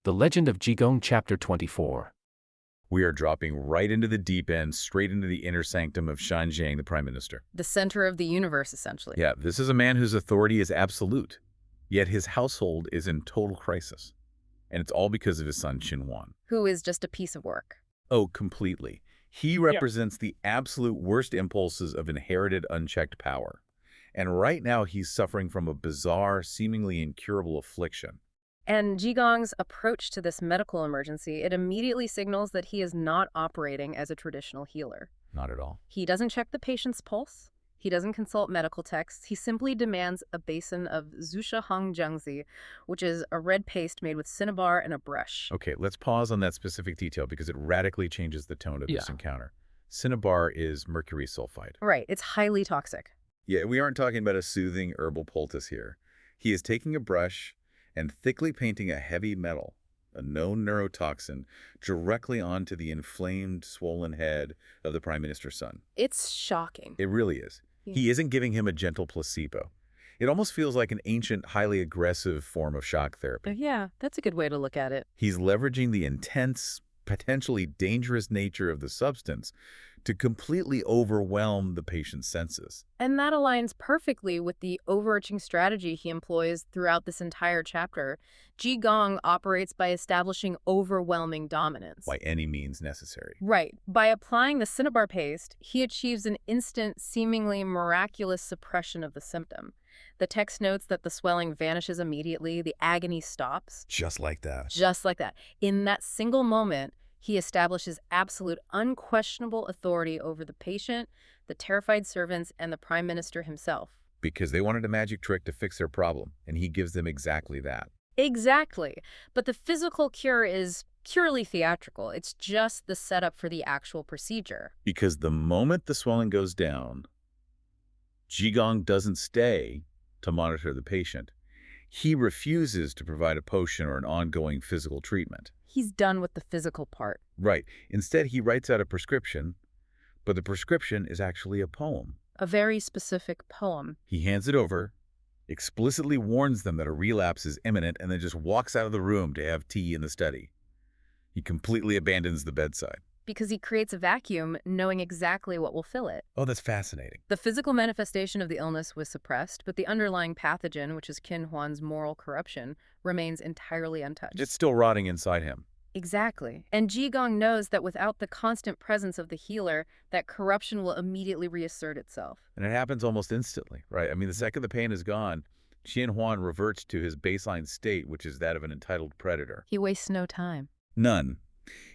The Legend of Jigong Chapter 24. We are dropping right into the deep end, straight into the inner sanctum of Shanjiang, the Prime Minister. The center of the universe, essentially. Yeah, this is a man whose authority is absolute, yet his household is in total crisis. And it's all because of his son, Xinhuan. Who is just a piece of work. Oh, completely. He represents the absolute worst impulses of inherited unchecked power. And right now he's suffering from a bizarre, seemingly incurable affliction. And Jigong's approach to this medical emergency, it immediately signals that he is not operating as a traditional healer. Not at all. He doesn't check the patient's pulse. He doesn't consult medical texts. He simply demands a basin of Zushahang Jiangzi, which is a red paste made with cinnabar and a brush. Okay, let's pause on that specific detail because it radically changes the tone of this encounter. Cinnabar is mercury sulfide. Right, it's highly toxic. Yeah, we aren't talking about a soothing herbal poultice here. He is taking a brush and thickly painting a heavy metal, a known neurotoxin, directly onto the inflamed, swollen head of the Prime Minister's son. It's shocking. It really is. He isn't giving him a gentle placebo. It almost feels like an ancient, highly aggressive form of shock therapy. Yeah, that's a good way to look at it. He's leveraging the intense, potentially dangerous nature of the substance to completely overwhelm the patient's senses. And that aligns perfectly with the overarching strategy he employs throughout this entire chapter. Jigong operates by establishing overwhelming dominance. By any means necessary. Right. By applying the cinnabar paste, he achieves an instant, seemingly miraculous suppression of the symptom. The text notes that the swelling vanishes immediately, the agony stops. Just like that. Just like that. In that single moment, he establishes absolute, unquestionable authority over the patient, the terrified servants, and the Prime Minister himself. Because they wanted a magic trick to fix their problem, and he gives them exactly that. Exactly. But the physical cure is purely theatrical. It's just the setup for the actual procedure. Because the moment the swelling goes down, Jigong doesn't stay to monitor the patient. He refuses to provide a potion or an ongoing physical treatment. He's done with the physical part. Right. Instead, he writes out a prescription, but the prescription is actually a poem. A very specific poem. He hands it over, explicitly warns them that a relapse is imminent, and then just walks out of the room to have tea in the study. He completely abandons the bedside. Because he creates a vacuum, knowing exactly what will fill it. Oh, that's fascinating. The physical manifestation of the illness was suppressed, but the underlying pathogen, which is Qinhuan's moral corruption, remains entirely untouched. It's still rotting inside him. Exactly. And Jigong knows that without the constant presence of the healer, that corruption will immediately reassert itself. And it happens almost instantly, right? I mean, the second the pain is gone, Xinhuan reverts to his baseline state, which is that of an entitled predator. He wastes no time. None.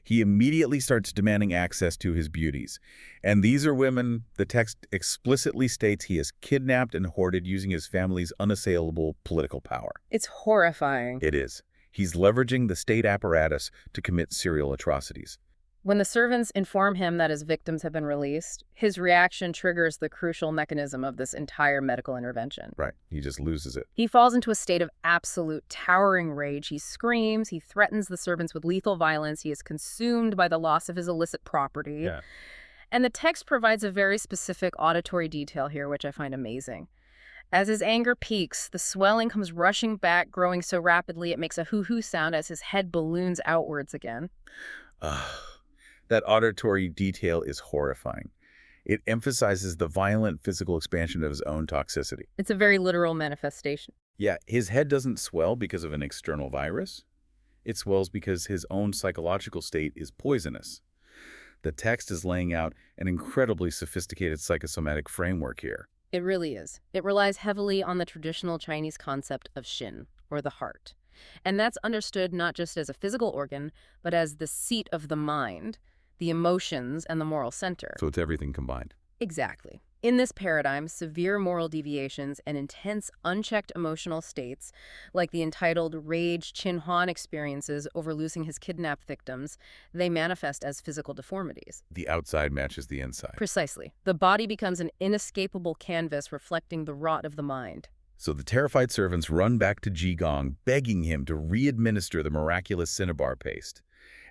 He immediately starts demanding access to his beauties. And these are women the text explicitly states he has kidnapped and hoarded using his family's unassailable political power. It's horrifying. It is. He's leveraging the state apparatus to commit serial atrocities. When the servants inform him that his victims have been released, his reaction triggers the crucial mechanism of this entire medical intervention. Right. He just loses it. He falls into a state of absolute, towering rage. He screams, he threatens the servants with lethal violence, he is consumed by the loss of his illicit property. Yeah. And the text provides a very specific auditory detail here, which I find amazing. As his anger peaks, the swelling comes rushing back, growing so rapidly it makes a hoo-hoo sound as his head balloons outwards again. That auditory detail is horrifying. It emphasizes the violent physical expansion of his own toxicity. It's a very literal manifestation. Yeah, his head doesn't swell because of an external virus. It swells because his own psychological state is poisonous. The text is laying out an incredibly sophisticated psychosomatic framework here. It really is. It relies heavily on the traditional Chinese concept of Xin, or the heart. And that's understood not just as a physical organ, but as the seat of the mind, the emotions, and the moral center. So it's everything combined. Exactly. In this paradigm, severe moral deviations and intense, unchecked emotional states, like the entitled rage Xinhuan experiences over losing his kidnapped victims, they manifest as physical deformities. The outside matches the inside. Precisely. The body becomes an inescapable canvas reflecting the rot of the mind. So the terrified servants run back to Jigong, begging him to re-administer the miraculous cinnabar paste.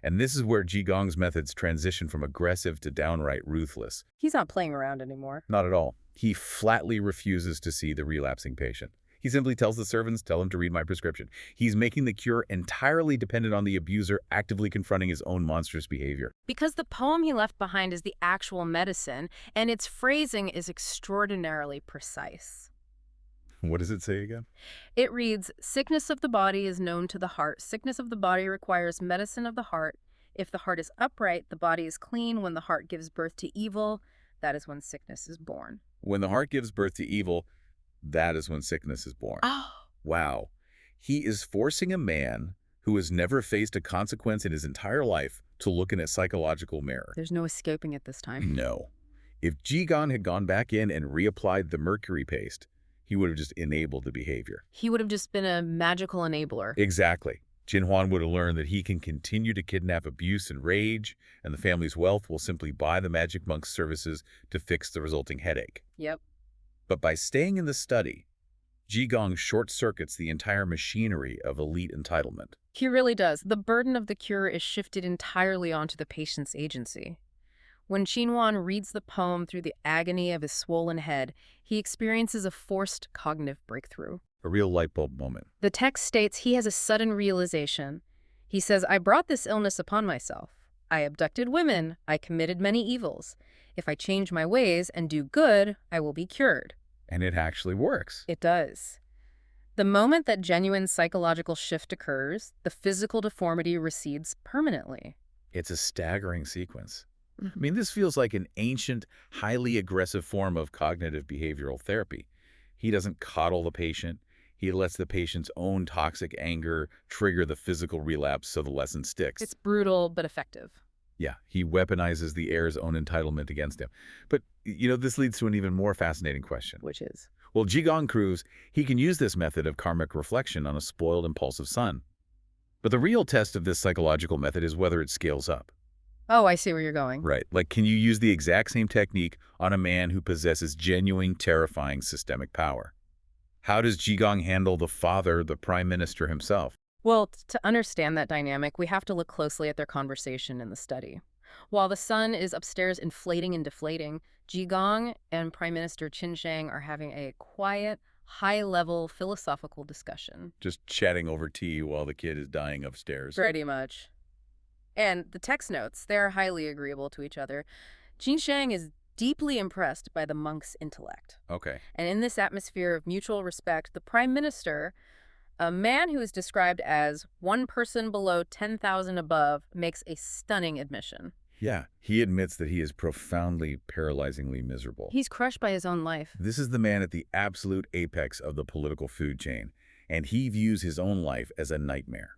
And this is where Jigong's methods transition from aggressive to downright ruthless. He's not playing around anymore. Not at all. He flatly refuses to see the relapsing patient. He simply tells the servants, tell him to read my prescription. He's making the cure entirely dependent on the abuser actively confronting his own monstrous behavior. Because the poem he left behind is the actual medicine, and its phrasing is extraordinarily precise. What does it say again? It reads, "Sickness of the body is known to the heart. Sickness of the body requires medicine of the heart. If the heart is upright, the body is clean. When the heart gives birth to evil, that is when sickness is born." When the heart gives birth to evil, that is when sickness is born. Oh. Wow. He is forcing a man who has never faced a consequence in his entire life to look in a psychological mirror. There's no escaping it this time. No. If Jigong had gone back in and reapplied the mercury paste, he would have just enabled the behavior. He would have just been a magical enabler. Exactly. Jinhuan would have learned that he can continue to kidnap abuse and rage, and the family's wealth will simply buy the magic monk's services to fix the resulting headache. Yep. But by staying in the study, Jigong short-circuits the entire machinery of elite entitlement. He really does. The burden of the cure is shifted entirely onto the patient's agency. When Xinhuan reads the poem through the agony of his swollen head, he experiences a forced cognitive breakthrough. A real light bulb moment. The text states he has a sudden realization. He says, "I brought this illness upon myself. I abducted women. I committed many evils. If I change my ways and do good, I will be cured." And it actually works. It does. The moment that genuine psychological shift occurs, the physical deformity recedes permanently. It's a staggering sequence. I mean, this feels like an ancient, highly aggressive form of cognitive behavioral therapy. He doesn't coddle the patient. He lets the patient's own toxic anger trigger the physical relapse so the lesson sticks. It's brutal but effective. Yeah, he weaponizes the heir's own entitlement against him. But, this leads to an even more fascinating question. Which is? Well, Jigong proves he can use this method of karmic reflection on a spoiled, impulsive son. But the real test of this psychological method is whether it scales up. Oh, I see where you're going. Right. Like, can you use the exact same technique on a man who possesses genuine, terrifying systemic power? How does Jigong handle the father, the prime minister himself? Well, to understand that dynamic, we have to look closely at their conversation in the study. While the sun is upstairs inflating and deflating, Jigong and Prime Minister Qin Shang are having a quiet, high-level philosophical discussion. Just chatting over tea while the kid is dying upstairs. Pretty much. And the text notes, they're highly agreeable to each other. Qin Shang is deeply impressed by the monk's intellect. Okay. And in this atmosphere of mutual respect, the Prime Minister, a man who is described as one person below 10,000 above, makes a stunning admission. Yeah, he admits that he is profoundly, paralyzingly miserable. He's crushed by his own life. This is the man at the absolute apex of the political food chain, and he views his own life as a nightmare.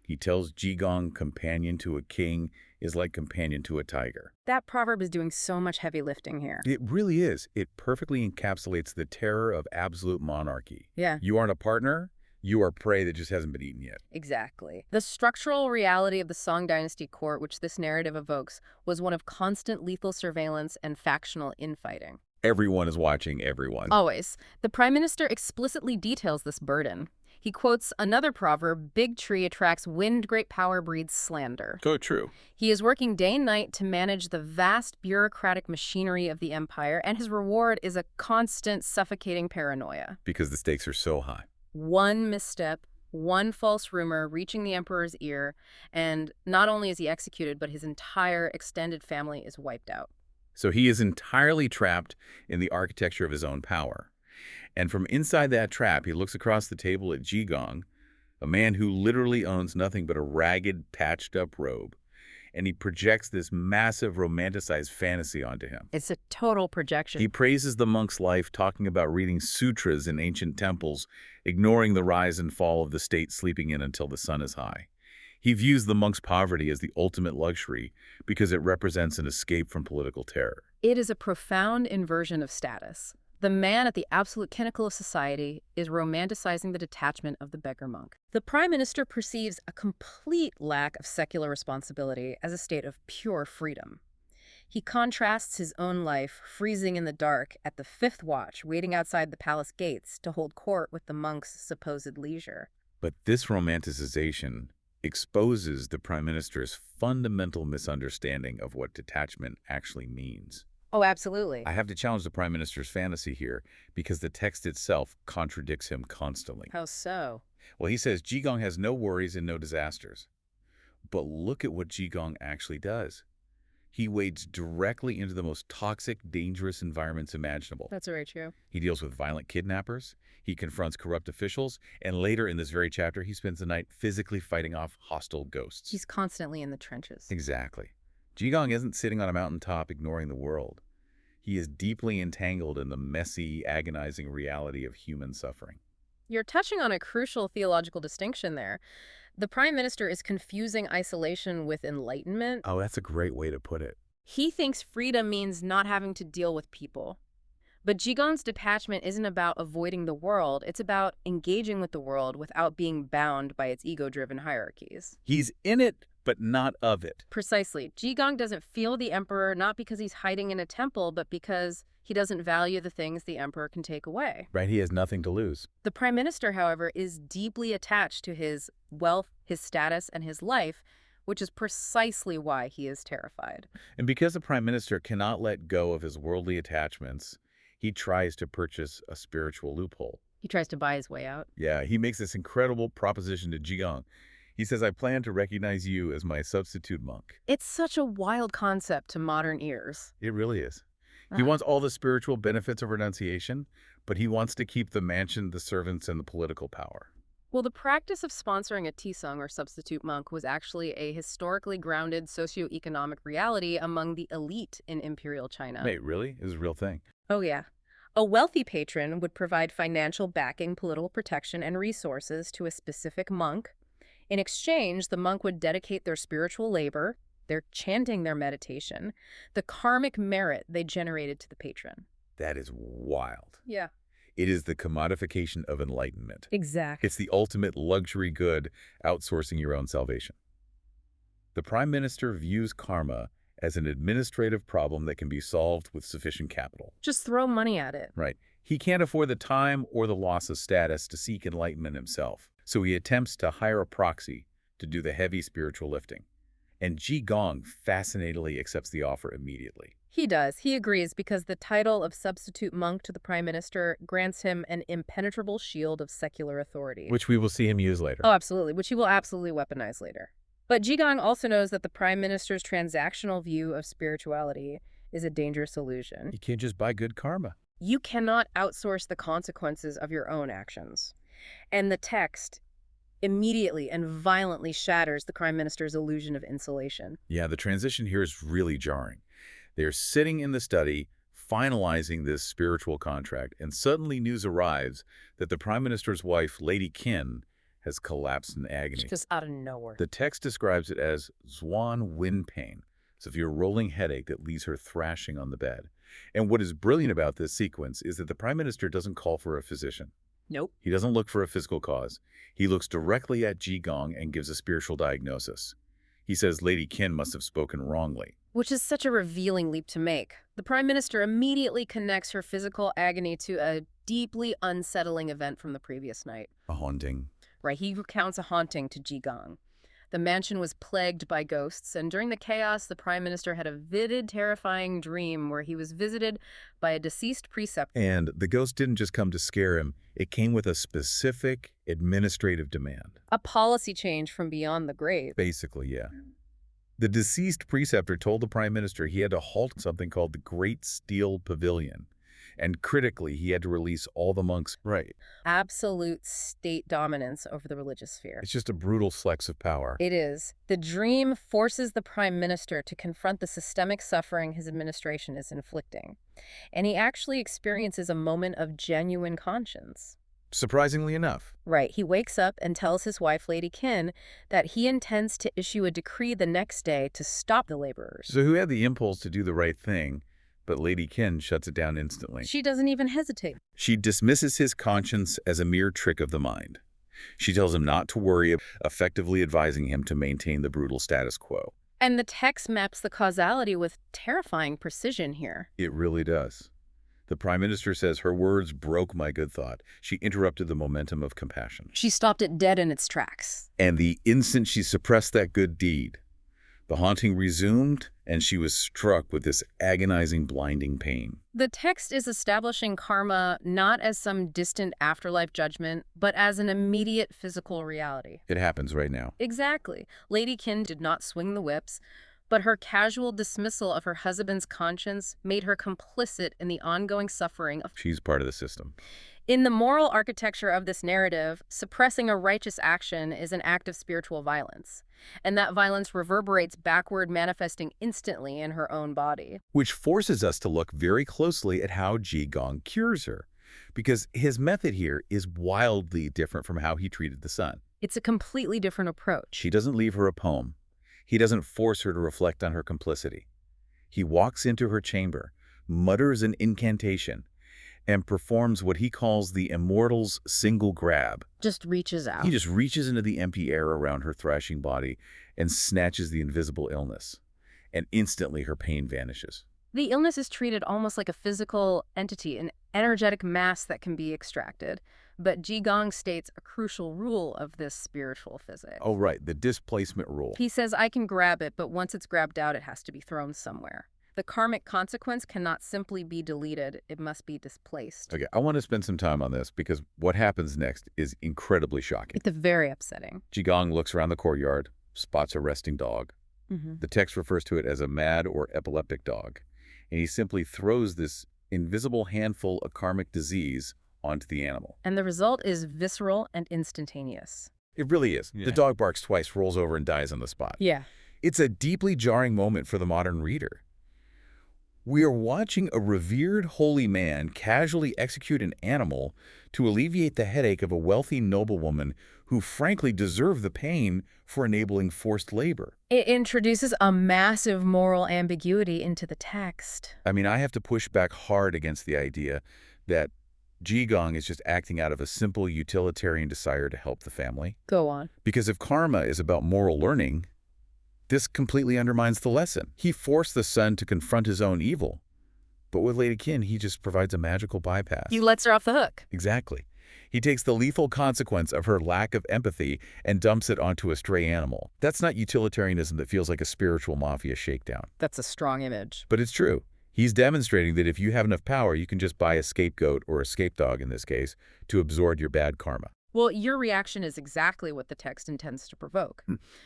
He tells Jigong companion to a king is like companion to a tiger. That proverb is doing so much heavy lifting here. It really is. It perfectly encapsulates the terror of absolute monarchy. Yeah. You aren't a partner, you are prey that just hasn't been eaten yet. Exactly. The structural reality of the Song Dynasty court, which this narrative evokes, was one of constant lethal surveillance and factional infighting. Everyone is watching everyone. Always. The Prime Minister explicitly details this burden. He quotes another proverb, "Big tree attracts wind, great power breeds slander." So true. He is working day and night to manage the vast bureaucratic machinery of the empire, and his reward is a constant, suffocating paranoia. Because the stakes are so high. One misstep, one false rumor reaching the emperor's ear, and not only is he executed, but his entire extended family is wiped out. So he is entirely trapped in the architecture of his own power. And from inside that trap, he looks across the table at Jigong, a man who literally owns nothing but a ragged, patched-up robe. And he projects this massive, romanticized fantasy onto him. It's a total projection. He praises the monk's life, talking about reading sutras in ancient temples, ignoring the rise and fall of the state sleeping in until the sun is high. He views the monk's poverty as the ultimate luxury because it represents an escape from political terror. It is a profound inversion of status. The man at the absolute pinnacle of society is romanticizing the detachment of the beggar monk. The Prime Minister perceives a complete lack of secular responsibility as a state of pure freedom. He contrasts his own life, freezing in the dark at the fifth watch, waiting outside the palace gates to hold court with the monk's supposed leisure. But this romanticization exposes the Prime Minister's fundamental misunderstanding of what detachment actually means. Oh, absolutely. I have to challenge the Prime Minister's fantasy here because the text itself contradicts him constantly. How so? Well, he says Jigong has no worries and no disasters. But look at what Jigong actually does. He wades directly into the most toxic, dangerous environments imaginable. That's very true. He deals with violent kidnappers, he confronts corrupt officials, and later in this very chapter, he spends the night physically fighting off hostile ghosts. He's constantly in the trenches. Exactly. Jigong isn't sitting on a mountaintop ignoring the world. He is deeply entangled in the messy, agonizing reality of human suffering. You're touching on a crucial theological distinction there. The Prime Minister is confusing isolation with enlightenment. Oh, that's a great way to put it. He thinks freedom means not having to deal with people. But Jigong's detachment isn't about avoiding the world, it's about engaging with the world without being bound by its ego-driven hierarchies. He's in it, but not of it. Precisely. Jigong doesn't feel the emperor not because he's hiding in a temple, but because he doesn't value the things the emperor can take away. Right, he has nothing to lose. The Prime Minister, however, is deeply attached to his wealth, his status, and his life, which is precisely why he is terrified. And because the Prime Minister cannot let go of his worldly attachments, he tries to purchase a spiritual loophole. He tries to buy his way out. Yeah, he makes this incredible proposition to Jigong. He says, I plan to recognize you as my substitute monk. It's such a wild concept to modern ears. It really is. He wants all the spiritual benefits of renunciation, but he wants to keep the mansion, the servants, and the political power. Well, the practice of sponsoring a tisang or substitute monk was actually a historically grounded socioeconomic reality among the elite in imperial China. Wait, really? It was a real thing. Oh, yeah. A wealthy patron would provide financial backing, political protection, and resources to a specific monk. In exchange, the monk would dedicate their spiritual labor, their chanting, their meditation, the karmic merit they generated to the patron. That is wild. Yeah. It is the commodification of enlightenment. Exactly. It's the ultimate luxury good, outsourcing your own salvation. The Prime Minister views karma as an administrative problem that can be solved with sufficient capital. Just throw money at it. Right. He can't afford the time or the loss of status to seek enlightenment himself, so he attempts to hire a proxy to do the heavy spiritual lifting. And Jigong fascinatingly accepts the offer immediately. He does. He agrees because the title of substitute monk to the Prime Minister grants him an impenetrable shield of secular authority. Which we will see him use later. Oh, absolutely, which he will absolutely weaponize later. But Jigong also knows that the Prime Minister's transactional view of spirituality is a dangerous illusion. You can't just buy good karma. You cannot outsource the consequences of your own actions. And the text immediately and violently shatters the Prime Minister's illusion of insulation. Yeah, the transition here is really jarring. They're sitting in the study, finalizing this spiritual contract, and suddenly news arrives that the Prime Minister's wife, Lady Qin, has collapsed in agony. Just out of nowhere. The text describes it as Zhuan wind pain, severe rolling headache that leaves her thrashing on the bed. And what is brilliant about this sequence is that the Prime Minister doesn't call for a physician. Nope. He doesn't look for a physical cause. He looks directly at Jigong and gives a spiritual diagnosis. He says Lady Qin must have spoken wrongly. Which is such a revealing leap to make. The Prime Minister immediately connects her physical agony to a deeply unsettling event from the previous night. A haunting. Right, he recounts a haunting to Jigong. The mansion was plagued by ghosts, and during the chaos, the Prime Minister had a vivid, terrifying dream where he was visited by a deceased preceptor. And the ghost didn't just come to scare him. It came with a specific administrative demand. A policy change from beyond the grave. Basically, yeah. The deceased preceptor told the Prime Minister he had to halt something called the Great Steel Pavilion. And critically, he had to release all the monks. Right. Absolute state dominance over the religious sphere. It's just a brutal flex of power. It is. The dream forces the Prime Minister to confront the systemic suffering his administration is inflicting. And he actually experiences a moment of genuine conscience. Surprisingly enough. Right. He wakes up and tells his wife, Lady Qin, that he intends to issue a decree the next day to stop the laborers. So who had the impulse to do the right thing? But Lady Qin shuts it down instantly. She doesn't even hesitate. She dismisses his conscience as a mere trick of the mind. She tells him not to worry, effectively advising him to maintain the brutal status quo. And the text maps the causality with terrifying precision here. It really does. The Prime Minister says her words broke my good thought. She interrupted the momentum of compassion. She stopped it dead in its tracks. And the instant she suppressed that good deed, The haunting resumed, and she was struck with this agonizing, blinding pain. The text is establishing karma not as some distant afterlife judgment, but as an immediate physical reality. It happens right now. Exactly. Lady Qin did not swing the whips, but her casual dismissal of her husband's conscience made her complicit in the ongoing suffering of... She's part of the system. In the moral architecture of this narrative, suppressing a righteous action is an act of spiritual violence, and that violence reverberates backward, manifesting instantly in her own body. Which forces us to look very closely at how Jigong cures her, because his method here is wildly different from how he treated the son. It's a completely different approach. He doesn't leave her a poem. He doesn't force her to reflect on her complicity. He walks into her chamber, mutters an incantation, and performs what he calls the immortal's single grab. Just reaches out. He just reaches into the empty air around her thrashing body and snatches the invisible illness. And instantly her pain vanishes. The illness is treated almost like a physical entity, an energetic mass that can be extracted. But Jigong states a crucial rule of this spiritual physics. Oh, right, the displacement rule. He says, I can grab it, but once it's grabbed out, it has to be thrown somewhere. The karmic consequence cannot simply be deleted, it must be displaced. Okay, I want to spend some time on this because what happens next is incredibly shocking. It's very upsetting. Jigong looks around the courtyard, spots a resting dog. The text refers to it as a mad or epileptic dog, and he simply throws this invisible handful of karmic disease onto the animal. And the result is visceral and instantaneous. It really is. Yeah. The dog barks twice, rolls over, and dies on the spot. Yeah. It's a deeply jarring moment for the modern reader. We are watching a revered holy man casually execute an animal to alleviate the headache of a wealthy noblewoman who frankly deserved the pain for enabling forced labor. It introduces a massive moral ambiguity into the text. I mean, I have to push back hard against the idea that Jigong is just acting out of a simple utilitarian desire to help the family. Go on. Because if karma is about moral learning, this completely undermines the lesson. He forced the son to confront his own evil. But with Lady Qin, he just provides a magical bypass. He lets her off the hook. Exactly. He takes the lethal consequence of her lack of empathy and dumps it onto a stray animal. That's not utilitarianism that feels like a spiritual mafia shakedown. That's a strong image. But it's true. He's demonstrating that if you have enough power, you can just buy a scapegoat, or a scapegoat in this case, to absorb your bad karma. Well, your reaction is exactly what the text intends to provoke.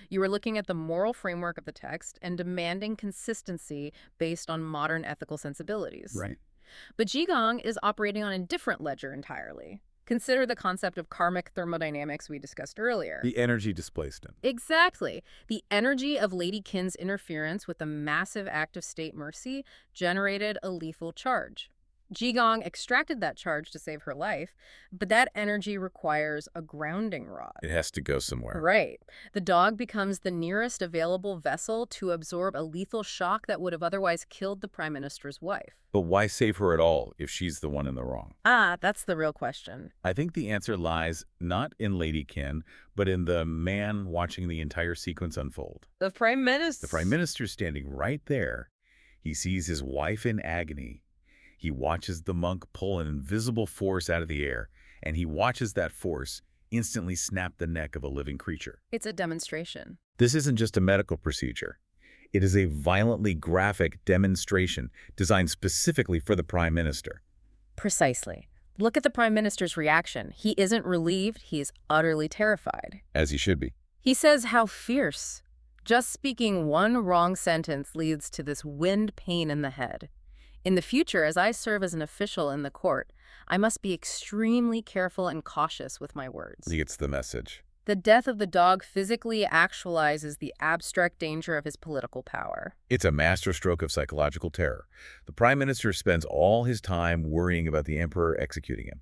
You are looking at the moral framework of the text and demanding consistency based on modern ethical sensibilities. Right. But Jigong is operating on a different ledger entirely. Consider the concept of karmic thermodynamics we discussed earlier. The energy displacement. Exactly. The energy of Lady Qin's interference with a massive act of state mercy generated a lethal charge. Jigong extracted that charge to save her life, but that energy requires a grounding rod. It has to go somewhere. Right. The dog becomes the nearest available vessel to absorb a lethal shock that would have otherwise killed the Prime Minister's wife. But why save her at all if she's the one in the wrong? That's the real question. I think the answer lies not in Lady Qin, but in the man watching the entire sequence unfold. The Prime Minister. The Prime Minister's standing right there. He sees his wife in agony. He watches the monk pull an invisible force out of the air, and he watches that force instantly snap the neck of a living creature. It's a demonstration. This isn't just a medical procedure. It is a violently graphic demonstration designed specifically for the Prime Minister. Precisely. Look at the Prime Minister's reaction. He isn't relieved, he is utterly terrified. As he should be. He says how fierce. Just speaking one wrong sentence leads to this wind pain in the head. In the future, as I serve as an official in the court, I must be extremely careful and cautious with my words. He gets the message. The death of the dog physically actualizes the abstract danger of his political power. It's a masterstroke of psychological terror. The Prime Minister spends all his time worrying about the Emperor executing him.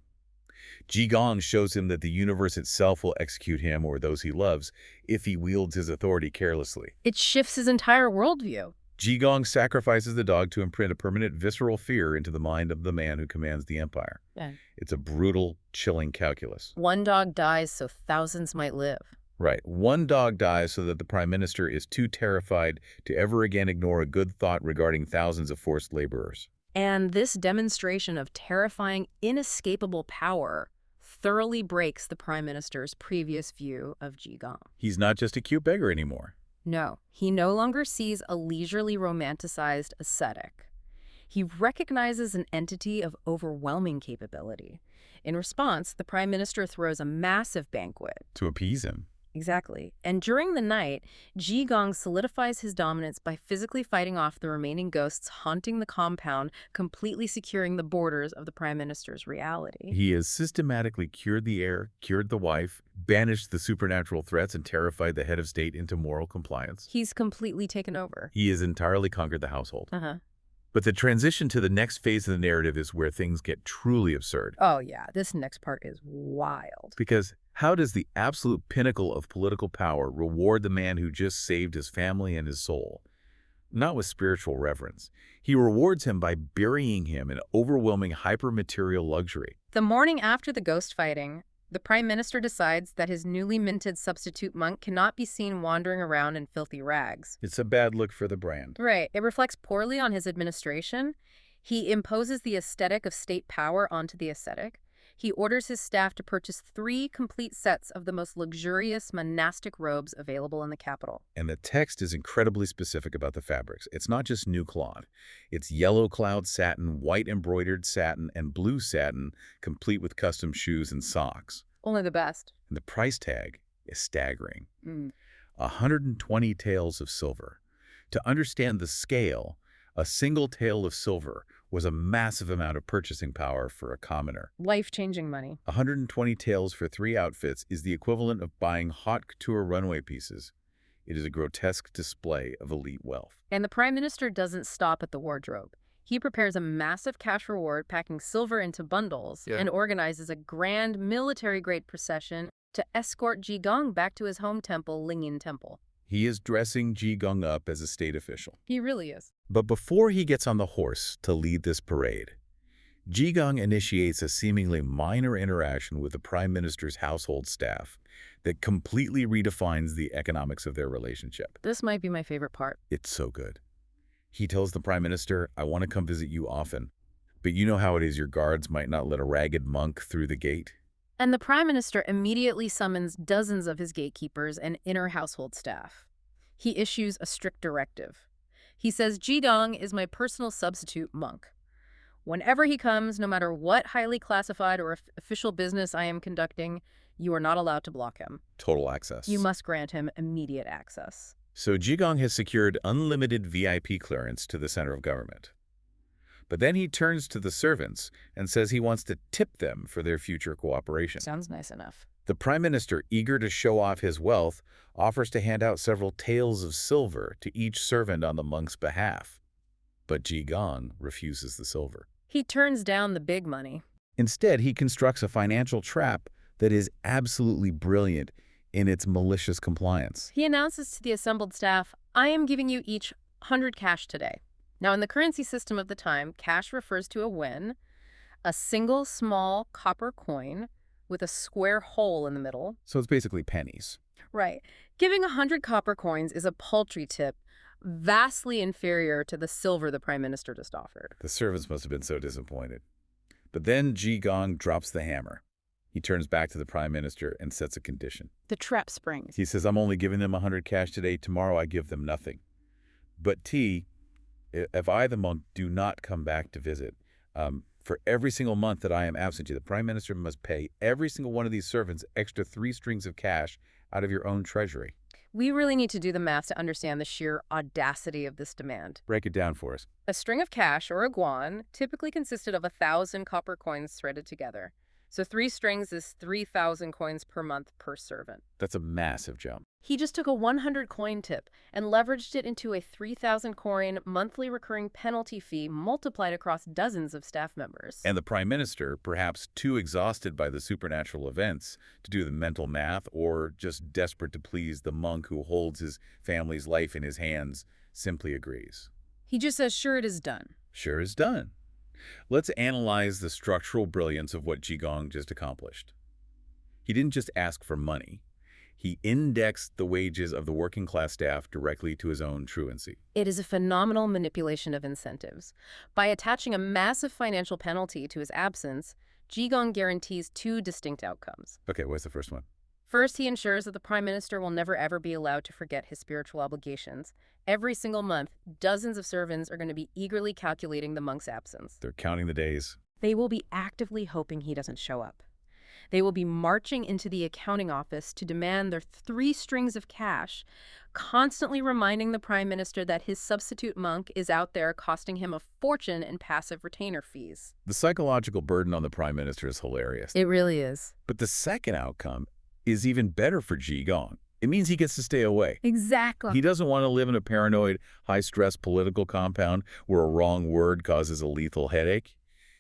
Jigong shows him that the universe itself will execute him or those he loves if he wields his authority carelessly. It shifts his entire worldview. Jigong sacrifices the dog to imprint a permanent visceral fear into the mind of the man who commands the empire. Yeah. It's a brutal, chilling calculus. One dog dies so thousands might live. Right. One dog dies so that the Prime Minister is too terrified to ever again ignore a good thought regarding thousands of forced laborers. And this demonstration of terrifying, inescapable power thoroughly breaks the Prime Minister's previous view of Jigong. He's not just a cute beggar anymore. No, he no longer sees a leisurely romanticized ascetic. He recognizes an entity of overwhelming capability. In response, the prime minister throws a massive banquet. To appease him. Exactly. And during the night, Jigong solidifies his dominance by physically fighting off the remaining ghosts haunting the compound, completely securing the borders of the prime minister's reality. He has systematically cured the heir, cured the wife, banished the supernatural threats, and terrified the head of state into moral compliance. He's completely taken over. He has entirely conquered the household. Uh-huh. But the transition to the next phase of the narrative is where things get truly absurd. Oh, yeah. This next part is wild. Because how does the absolute pinnacle of political power reward the man who just saved his family and his soul? Not with spiritual reverence. He rewards him by burying him in overwhelming hyper-material luxury. The morning after the ghost fighting, the prime minister decides that his newly minted substitute monk cannot be seen wandering around in filthy rags. It's a bad look for the brand. Right. It reflects poorly on his administration. He imposes the aesthetic of state power onto the ascetic. He orders his staff to purchase 3 complete sets of the most luxurious monastic robes available in the capital. And the text is incredibly specific about the fabrics. It's not just new cloth. It's yellow cloud satin, white embroidered satin, and blue satin, complete with custom shoes and socks. Only the best. And the price tag is staggering. Mm. 120 taels of silver. To understand the scale, a single tael of silver was a massive amount of purchasing power for a commoner. Life-changing money. 120 taels for 3 outfits is the equivalent of buying haute couture runway pieces. It is a grotesque display of elite wealth. And the prime minister doesn't stop at the wardrobe. He prepares a massive cash reward, packing silver into bundles, and organizes a grand military-grade procession to escort Jigong back to his home temple, Lingyin Temple. He is dressing Jigong up as a state official. He really is. But before he gets on the horse to lead this parade, Jigong initiates a seemingly minor interaction with the prime minister's household staff that completely redefines the economics of their relationship. This might be my favorite part. It's so good. He tells the prime minister, "I want to come visit you often, but you know how it is, your guards might not let a ragged monk through the gate." And the prime minister immediately summons dozens of his gatekeepers and inner household staff. He issues a strict directive. He says, Jigong is my personal substitute monk. Whenever he comes, no matter what highly classified or official business I am conducting, you are not allowed to block him. Total access. You must grant him immediate access. So Jigong has secured unlimited VIP clearance to the center of government. But then he turns to the servants and says he wants to tip them for their future cooperation. Sounds nice enough. The prime minister, eager to show off his wealth, offers to hand out several taels of silver to each servant on the monk's behalf. But Jigong refuses the silver. He turns down the big money. Instead, he constructs a financial trap that is absolutely brilliant in its malicious compliance. He announces to the assembled staff, I am giving you each 100 cash today. Now, in the currency system of the time, cash refers to a wen, a single small copper coin with a square hole in the middle. So it's basically pennies. Right. Giving 100 copper coins is a paltry tip, vastly inferior to the silver the prime minister just offered. The servants must have been so disappointed. But then Jigong drops the hammer. He turns back to the prime minister and sets a condition. The trap springs. He says, I'm only giving them 100 cash today. Tomorrow I give them nothing. But if I, the monk, do not come back to visit, for every single month that I am absent, the prime minister must pay every single one of these servants extra 3 strings of cash out of your own treasury. We really need to do the math to understand the sheer audacity of this demand. Break it down for us. A string of cash, or a guan, typically consisted of 1,000 copper coins threaded together. So 3 strings is 3,000 coins per month per servant. That's a massive jump. He just took a 100 coin tip and leveraged it into a 3,000 coin monthly recurring penalty fee multiplied across dozens of staff members. And the prime minister, perhaps too exhausted by the supernatural events to do the mental math or just desperate to please the monk who holds his family's life in his hands, simply agrees. He just says, sure, it is done. Sure is done. Let's analyze the structural brilliance of what Jigong just accomplished. He didn't just ask for money. He indexed the wages of the working class staff directly to his own truancy. It is a phenomenal manipulation of incentives. By attaching a massive financial penalty to his absence, Jigong guarantees 2 distinct outcomes. Okay, what's the first one? First, he ensures that the prime minister will never ever be allowed to forget his spiritual obligations. Every single month, dozens of servants are going to be eagerly calculating the monk's absence. They're counting the days. They will be actively hoping he doesn't show up. They will be marching into the accounting office to demand their 3 strings of cash, constantly reminding the prime minister that his substitute monk is out there costing him a fortune in passive retainer fees. The psychological burden on the prime minister is hilarious. It really is. But the second outcome is even better for Jigong. It means he gets to stay away. Exactly. He doesn't want to live in a paranoid, high-stress political compound where a wrong word causes a lethal headache.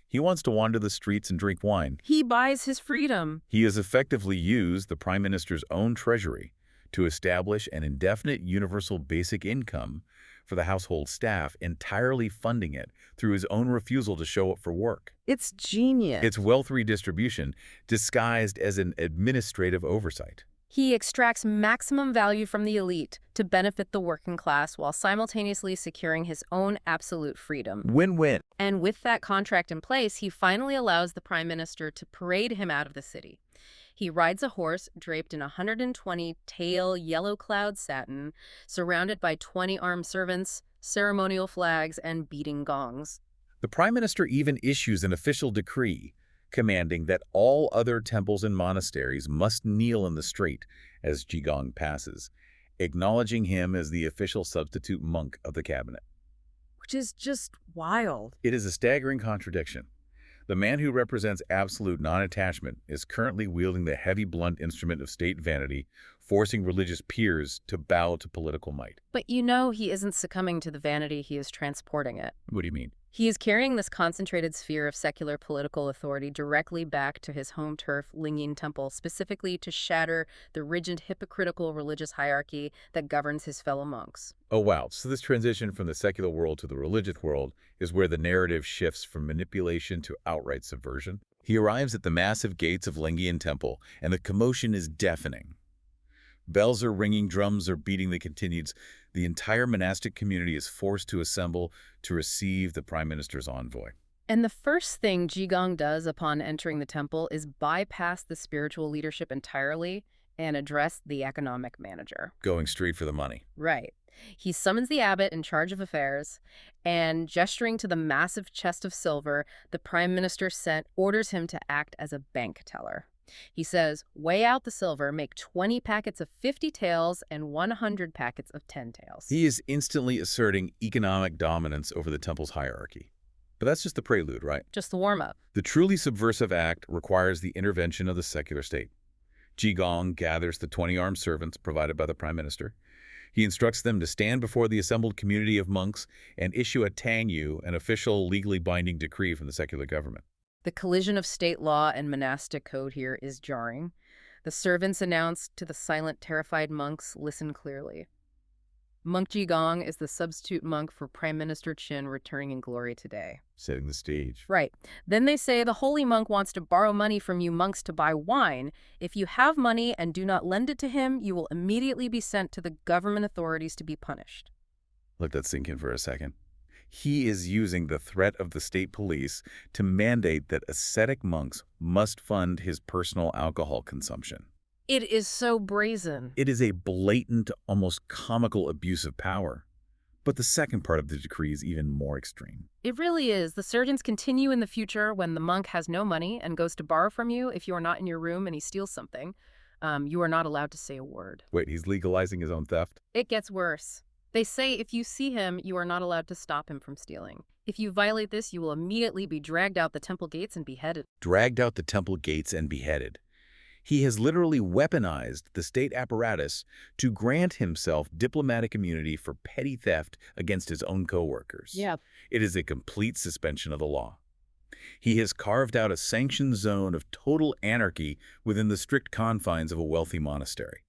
He wants to wander the streets and drink wine. He buys his freedom. He has effectively used the prime minister's own treasury to establish an indefinite universal basic income for the household staff, entirely funding it through his own refusal to show up for work. It's genius. It's wealth redistribution disguised as an administrative oversight. He extracts maximum value from the elite to benefit the working class while simultaneously securing his own absolute freedom. Win-win. And with that contract in place, he finally allows the prime minister to parade him out of the city. He rides a horse draped in 120-tail yellow cloud satin, surrounded by 20 armed servants, ceremonial flags, and beating gongs. The prime minister even issues an official decree commanding that all other temples and monasteries must kneel in the street as Jigong passes, acknowledging him as the official substitute monk of the cabinet. Which is just wild. It is a staggering contradiction. The man who represents absolute non-attachment is currently wielding the heavy, blunt instrument of state vanity, forcing religious peers to bow to political might. But you know he isn't succumbing to the vanity, he is transporting it. What do you mean? He is carrying this concentrated sphere of secular political authority directly back to his home turf, Lingyin Temple, specifically to shatter the rigid, hypocritical religious hierarchy that governs his fellow monks. Oh, wow. So this transition from the secular world to the religious world is where the narrative shifts from manipulation to outright subversion. He arrives at the massive gates of Lingyin Temple, and the commotion is deafening. Bells are ringing, drums are beating the continues. The entire monastic community is forced to assemble to receive the prime minister's envoy. And the first thing Jigong does upon entering the temple is bypass the spiritual leadership entirely and address the economic manager. Going straight for the money. Right. He summons the abbot in charge of affairs, and gesturing to the massive chest of silver the prime minister sent, orders him to act as a bank teller. He says, weigh out the silver, make 20 packets of 50 taels and 100 packets of 10 taels. He is instantly asserting economic dominance over the temple's hierarchy. But that's just the prelude, right? Just the warm-up. The truly subversive act requires the intervention of the secular state. Jigong gathers the 20 armed servants provided by the prime minister. He instructs them to stand before the assembled community of monks and issue a tangyu, an official legally binding decree from the secular government. The collision of state law and monastic code here is jarring. The servants announce to the silent, terrified monks, listen clearly. Monk Jigong is the substitute monk for Prime Minister Qin returning in glory today. Setting the stage. Right. Then they say the holy monk wants to borrow money from you monks to buy wine. If you have money and do not lend it to him, you will immediately be sent to the government authorities to be punished. Let that sink in for a second. He is using the threat of the state police to mandate that ascetic monks must fund his personal alcohol consumption. It is so brazen. It is a blatant, almost comical abuse of power. But the second part of the decree is even more extreme. It really is. The surgeons continue in the future when the monk has no money and goes to borrow from you. If you are not in your room and he steals something, you are not allowed to say a word. Wait, he's legalizing his own theft? It gets worse. They say if you see him, you are not allowed to stop him from stealing. If you violate this, you will immediately be dragged out the temple gates and beheaded. Dragged out the temple gates and beheaded. He has literally weaponized the state apparatus to grant himself diplomatic immunity for petty theft against his own co-workers. Yeah. It is a complete suspension of the law. He has carved out a sanctioned zone of total anarchy within the strict confines of a wealthy monastery.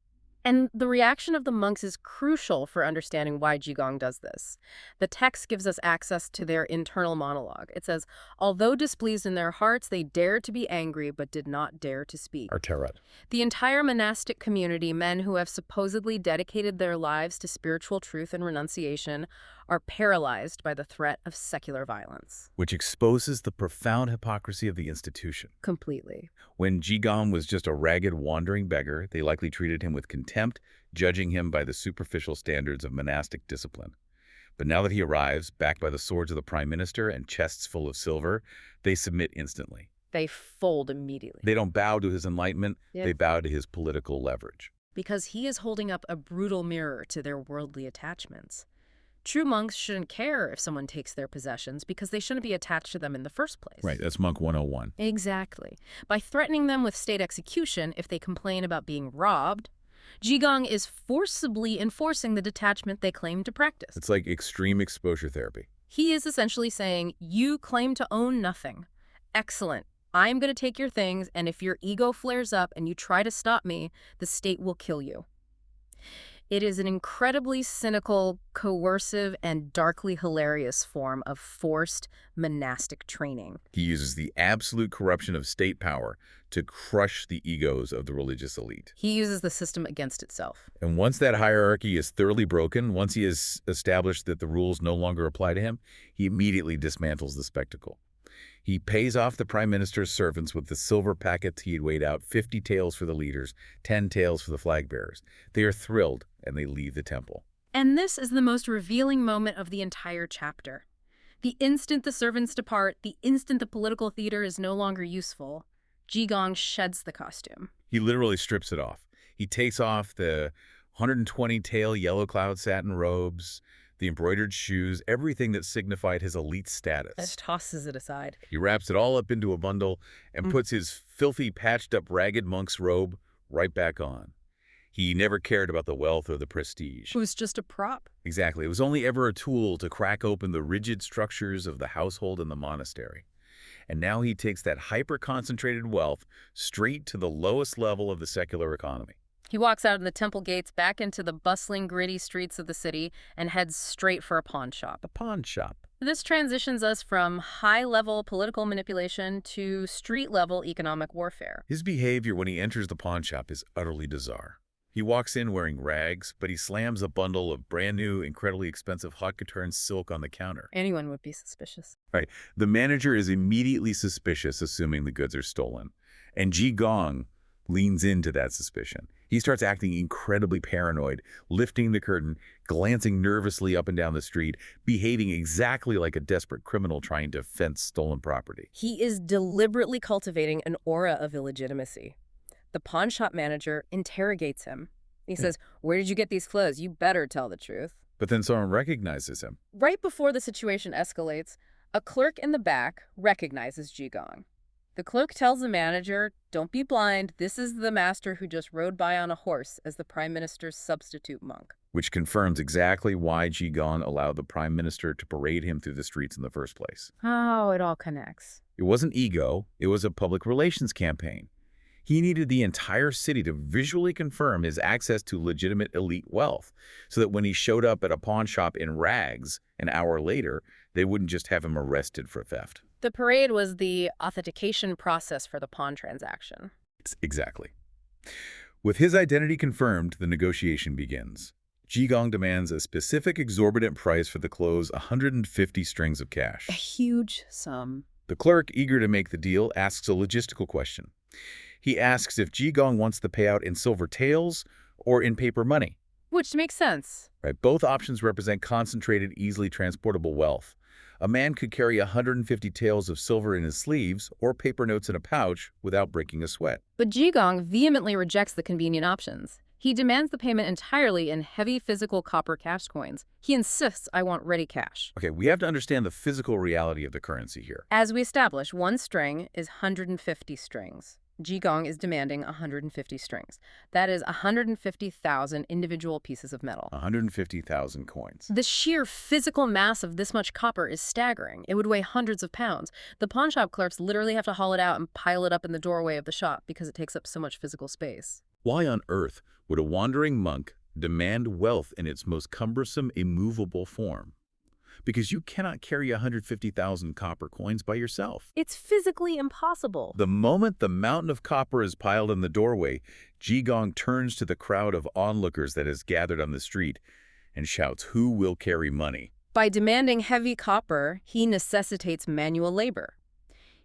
And the reaction of the monks is crucial for understanding why Jigong does this. The text gives us access to their internal monologue. It says, although displeased in their hearts, they dared to be angry, but did not dare to speak. Arterat. The entire monastic community, men who have supposedly dedicated their lives to spiritual truth and renunciation, are paralyzed by the threat of secular violence. Which exposes the profound hypocrisy of the institution. Completely. When Jigong was just a ragged, wandering beggar, they likely treated him with contempt, judging him by the superficial standards of monastic discipline. But now that he arrives, backed by the swords of the prime minister and chests full of silver, they submit instantly. They fold immediately. They don't bow to his enlightenment, Yep. they bow to his political leverage. Because he is holding up a brutal mirror to their worldly attachments. True monks shouldn't care if someone takes their possessions because they shouldn't be attached to them in the first place. Right, that's Monk 101. Exactly. By threatening them with state execution if they complain about being robbed, Jigong is forcibly enforcing the detachment they claim to practice. It's like extreme exposure therapy. He is essentially saying, you claim to own nothing. Excellent. I'm going to take your things, and if your ego flares up and you try to stop me, the state will kill you. It is an incredibly cynical, coercive, and darkly hilarious form of forced monastic training. He uses the absolute corruption of state power to crush the egos of the religious elite. He uses the system against itself. And once that hierarchy is thoroughly broken, once he has established that the rules no longer apply to him, he immediately dismantles the spectacle. He pays off the prime minister's servants with the silver packets he had weighed out, 50 taels for the leaders, 10 taels for the flag bearers. They are thrilled, and they leave the temple. And this is the most revealing moment of the entire chapter. The instant the servants depart, the instant the political theater is no longer useful, Jigong sheds the costume. He literally strips it off. He takes off the 120-tael yellow cloud satin robes, the embroidered shoes, everything that signified his elite status. Just tosses it aside. He wraps it all up into a bundle and puts his filthy, patched-up, ragged monk's robe right back on. He never cared about the wealth or the prestige. It was just a prop. Exactly. It was only ever a tool to crack open the rigid structures of the household and the monastery. And now he takes that hyper-concentrated wealth straight to the lowest level of the secular economy. He walks out of the temple gates back into the bustling, gritty streets of the city and heads straight for a pawn shop. A pawn shop. This transitions us from high-level political manipulation to street-level economic warfare. His behavior when he enters the pawn shop is utterly bizarre. He walks in wearing rags, but he slams a bundle of brand new, incredibly expensive haute couture and silk on the counter. Anyone would be suspicious. Right. The manager is immediately suspicious, assuming the goods are stolen. And Jigong leans into that suspicion. He starts acting incredibly paranoid, lifting the curtain, glancing nervously up and down the street, behaving exactly like a desperate criminal trying to fence stolen property. He is deliberately cultivating an aura of illegitimacy. The pawn shop manager interrogates him. He says, "Where did you get these clothes? You better tell the truth." But then someone recognizes him. Right before the situation escalates, a clerk in the back recognizes Jigong. The clerk tells the manager, "Don't be blind. This is the master who just rode by on a horse as the prime minister's substitute monk." Which confirms exactly why Jigong allowed the prime minister to parade him through the streets in the first place. Oh, it all connects. It wasn't ego, it was a public relations campaign. He needed the entire city to visually confirm his access to legitimate elite wealth, so that when he showed up at a pawn shop in rags an hour later, they wouldn't just have him arrested for theft. The parade was the authentication process for the pawn transaction. Exactly. With his identity confirmed, the negotiation begins. Jigong demands a specific exorbitant price for the clothes, 150 strings of cash. A huge sum. The clerk, eager to make the deal, asks a logistical question. He asks if Jigong wants the payout in silver taels or in paper money. Which makes sense. Right? Both options represent concentrated, easily transportable wealth. A man could carry 150 taels of silver in his sleeves or paper notes in a pouch without breaking a sweat. But Jigong vehemently rejects the convenient options. He demands the payment entirely in heavy physical copper cash coins. He insists, "I want ready cash." Okay, we have to understand the physical reality of the currency here. As we establish, one string is 150 strings. Jigong is demanding 150 strings. That is 150,000 individual pieces of metal. 150,000 coins. The sheer physical mass of this much copper is staggering. It would weigh hundreds of pounds. The pawn shop clerks literally have to haul it out and pile it up in the doorway of the shop because it takes up so much physical space. Why on earth would a wandering monk demand wealth in its most cumbersome, immovable form? Because you cannot carry 150,000 copper coins by yourself. It's physically impossible. The moment the mountain of copper is piled in the doorway, Jigong turns to the crowd of onlookers that has gathered on the street and shouts, "Who will carry money?" By demanding heavy copper, he necessitates manual labor.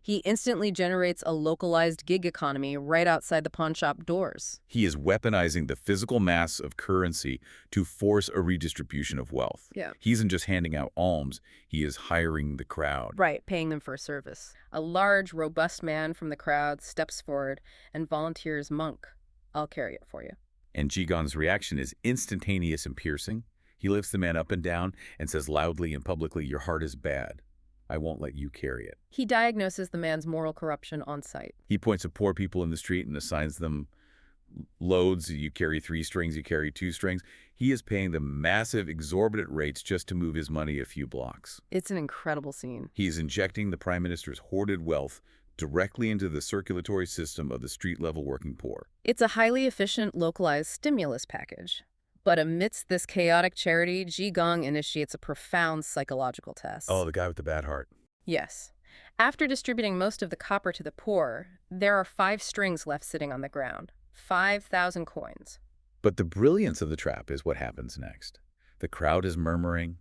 He instantly generates a localized gig economy right outside the pawn shop doors. He is weaponizing the physical mass of currency to force a redistribution of wealth. Yeah. He isn't just handing out alms, he is hiring the crowd. Right, paying them for a service. A large, robust man from the crowd steps forward and volunteers, "Monk, I'll carry it for you." And Jigong's reaction is instantaneous and piercing. He lifts the man up and down and says loudly and publicly, "Your heart is bad. I won't let you carry it." He diagnoses the man's moral corruption on sight. He points at poor people in the street and assigns them loads. You carry 3 strings, you carry 2 strings. He is paying them massive, exorbitant rates just to move his money a few blocks. It's an incredible scene. He is injecting the prime minister's hoarded wealth directly into the circulatory system of the street-level working poor. It's a highly efficient, localized stimulus package. But amidst this chaotic charity, Jigong initiates a profound psychological test. Oh, the guy with the bad heart. Yes. After distributing most of the copper to the poor, there are 5 strings left sitting on the ground. 5,000 coins. But the brilliance of the trap is what happens next. The crowd is murmuring.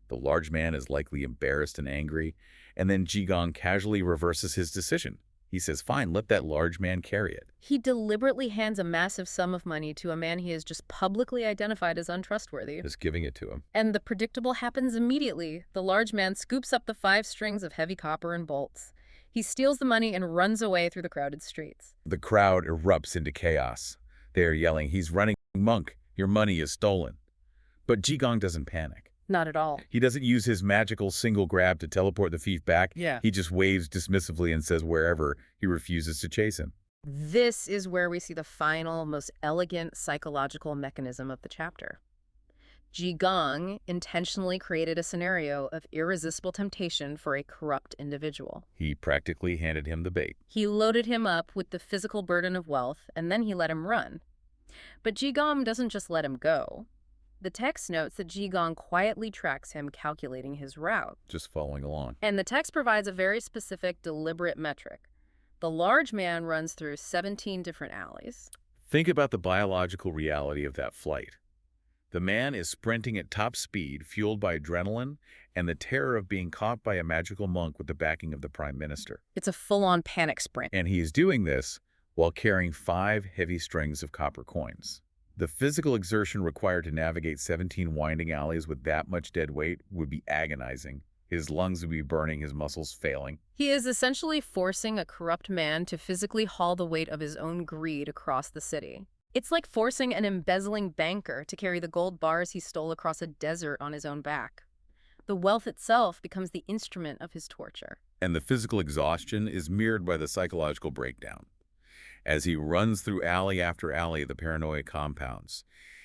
The large man is likely embarrassed and angry. And then Jigong casually reverses his decision. He says, "Fine, let that large man carry it." He deliberately hands a massive sum of money to a man he has just publicly identified as untrustworthy. Just giving it to him. And the predictable happens immediately. The large man scoops up the 5 strings of heavy copper and bolts. He steals the money and runs away through the crowded streets. The crowd erupts into chaos. They are yelling, "He's running, Monk. Your money is stolen." But Jigong doesn't panic. Not at all. He doesn't use his magical single grab to teleport the thief back. Yeah. He just waves dismissively and says wherever. He refuses to chase him. This is where we see the final, most elegant psychological mechanism of the chapter. Jigong intentionally created a scenario of irresistible temptation for a corrupt individual. He practically handed him the bait. He loaded him up with the physical burden of wealth, and then he let him run. But Jigong doesn't just let him go. The text notes that Jigong quietly tracks him, calculating his route. Just following along. And the text provides a very specific, deliberate metric. The large man runs through 17 different alleys. Think about the biological reality of that flight. The man is sprinting at top speed, fueled by adrenaline and the terror of being caught by a magical monk with the backing of the prime minister. It's a full-on panic sprint. And he is doing this while carrying 5 heavy strings of copper coins. The physical exertion required to navigate 17 winding alleys with that much dead weight would be agonizing. His lungs would be burning, his muscles failing. He is essentially forcing a corrupt man to physically haul the weight of his own greed across the city. It's like forcing an embezzling banker to carry the gold bars he stole across a desert on his own back. The wealth itself becomes the instrument of his torture. And the physical exhaustion is mirrored by the psychological breakdown. As he runs through alley after alley of the paranoia compounds,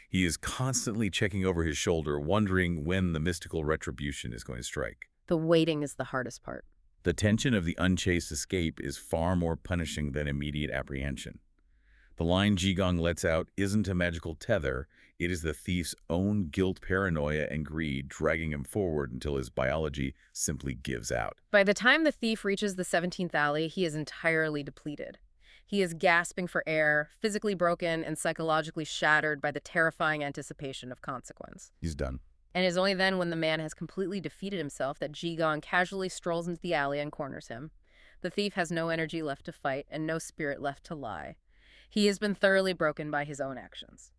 he is constantly checking over his shoulder, wondering when the mystical retribution is going to strike. The waiting is the hardest part. The tension of the unchased escape is far more punishing than immediate apprehension. The line Jigong lets out isn't a magical tether, it is the thief's own guilt, paranoia, and greed dragging him forward until his biology simply gives out. By the time the thief reaches the 17th alley, he is entirely depleted. He is gasping for air, physically broken, and psychologically shattered by the terrifying anticipation of consequence. He's done. And it is only then, when the man has completely defeated himself, that Jigong casually strolls into the alley and corners him. The thief has no energy left to fight and no spirit left to lie. He has been thoroughly broken by his own actions.